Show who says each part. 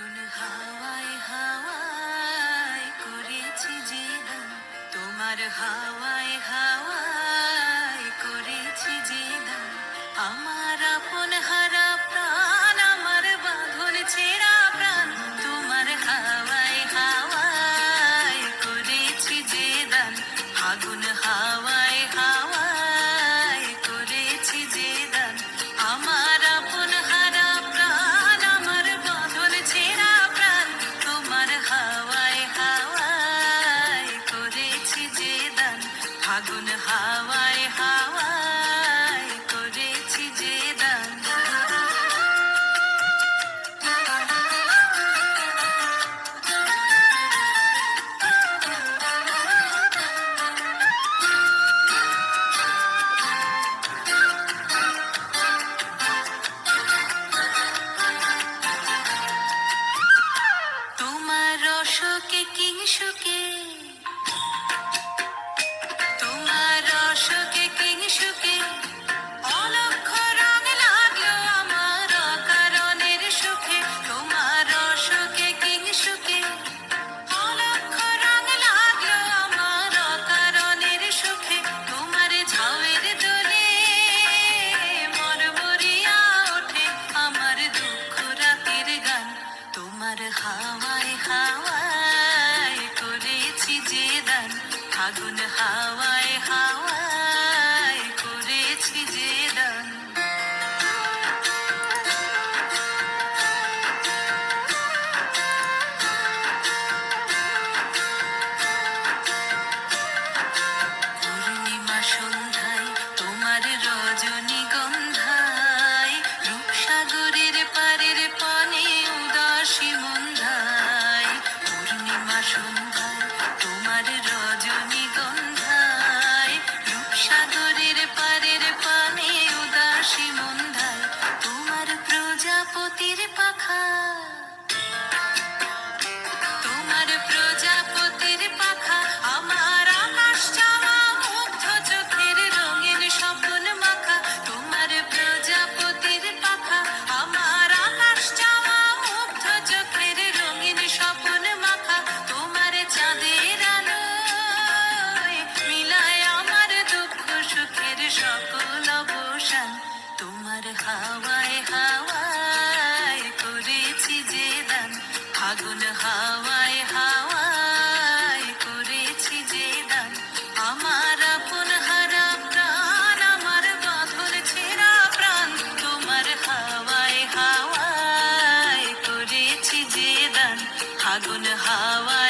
Speaker 1: আগুন হাওয়ায় হাওয়ায় করেছি যে দান, তোমার হাওয়ায় হাওয়ায় করেছি যে দান। আমার আপন হারা প্রাণ, আমার বাঁধন ছেঁড়া প্রাণ, তোমার হাওয়ায় হাওয়ায় করেছি যে দান। আগুন হাওয়ায় হাওয়ায় করেছি যে দান। আমার আপন হারা প্রাণ, আমার বাঁধন ছেঁড়া প্রাণ, তোমার হাওয়ায় হাওয়ায় করেছি যে দান। আগুন হাওয়ায় হাওয়ায় করেছি যে দান। তোমার রসকে কিংসুকে, তোমার রসকে কিংসুকে, অলক্ষ রং লাগলো আমার অকারণের সুখে। তোমার রসকে কিংসুকে, অলক্ষ রং লাগলো আমার অকারণের সুখে। তোমার ঝাউয়ের দোলে মরমরিয়া ওঠে আমার দুঃখ রাতের গান। তোমার হাওয়ায় হাওয়ায় করেছি যে দান। আগুন হাওয়ায় হাওয়ায় করেছি যে দান। পূর্ণিমা সন্ধ্যায় তোমার রজনীগন্ধায়, রূপসাগরের পারের পানে উদাসী মন্ধায়। পূর্ণিমা সন্ধ্যায় তোমার রজনীগন্ধায়, রূপসাগরের পারের পানে উদাসী মন্ধায়। তোমার প্রজাপতির পাখা, তোমার প্রজাপতির পাখা, আমার আকাশ চাওয়া মুগ্ধ চোখের রঙিন স্বপ্ন মাখা। তোমার প্রজাপতির পাখা, আমার আকাশ চাওয়া মুগ্ধ চোখের রঙিন স্বপ্ন মাখা। তোমার চাঁদের আলোয় মিলায় আমার দুঃখ সুখের সকল অবসান। তোমার হাওয়ায় হাওয়ায় করেছি যে দান। আগুন হাওয়ায় হাওয়ায় করেছি যে দান। আমার আপন হারা প্রাণ, আমার বাঁধন ছেঁড়া প্রাণ, তোমার হাওয়ায় হাওয়ায় করেছি যে দান। আগুন হাওয়ায়